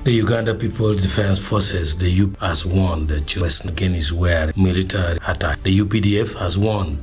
The Uganda People's Defense Forces, the UP, has won the Western Guinea's were military attack. The UPDF has won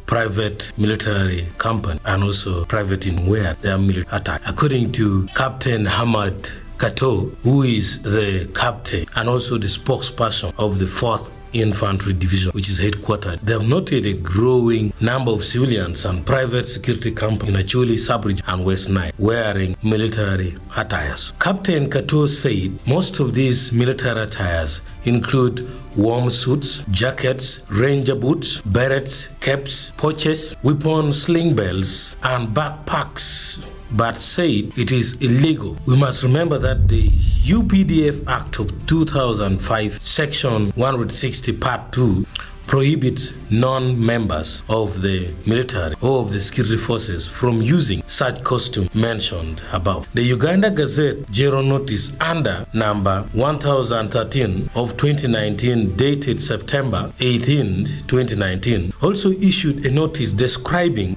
private military company and also private in where their military attack. According to Captain Hamad Kato, who is the captain and also the spokesperson of the 4th Infantry Division, which is headquartered, they have noted a growing number of civilians and private security companies in Acholi sub-region and West Nile wearing military attires. Captain Kato said most of these military attires include warm suits, jackets, ranger boots, berets, caps, pouches, weapon sling belts, and backpacks, but said it is illegal. We must remember that the UPDF Act of 2005, Section 160, Part 2, prohibits non-members of the military or of the security forces from using such costume mentioned above. The Uganda Gazette General Notice under number 1013 of 2019, dated September 18, 2019, also issued a notice describing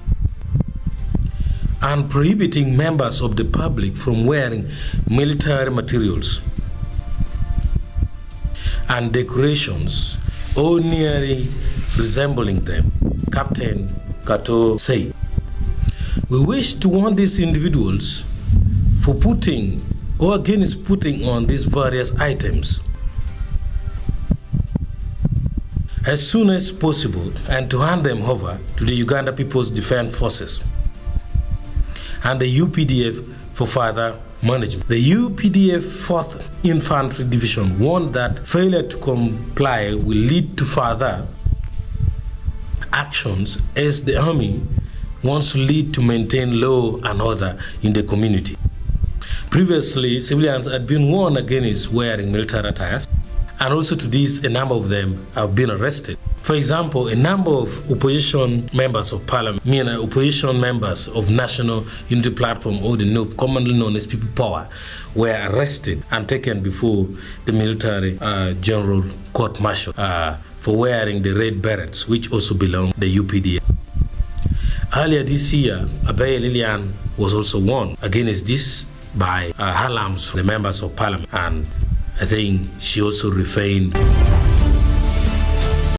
and prohibiting members of the public from wearing military materials and decorations or nearly resembling them. Captain Kato said, "We wish to warn these individuals for putting or against putting on these various items as soon as possible and to hand them over to the Uganda People's Defense Forces and the UPDF for further management." The UPDF 4th Infantry Division warned that failure to comply will lead to further actions as the army wants to lead to maintain law and order in the community. Previously, civilians had been warned against wearing military attires, and also to this, a number of them have been arrested. For example, a number of opposition members of parliament, opposition members of National Unity Platform, or the NUP, commonly known as People Power, were arrested and taken before the military general court-martial for wearing the red berets, which also belong to the UPDF. Earlier this year, Aber Lillian was also warned against this by Halams, the members of parliament, and I think she also refrained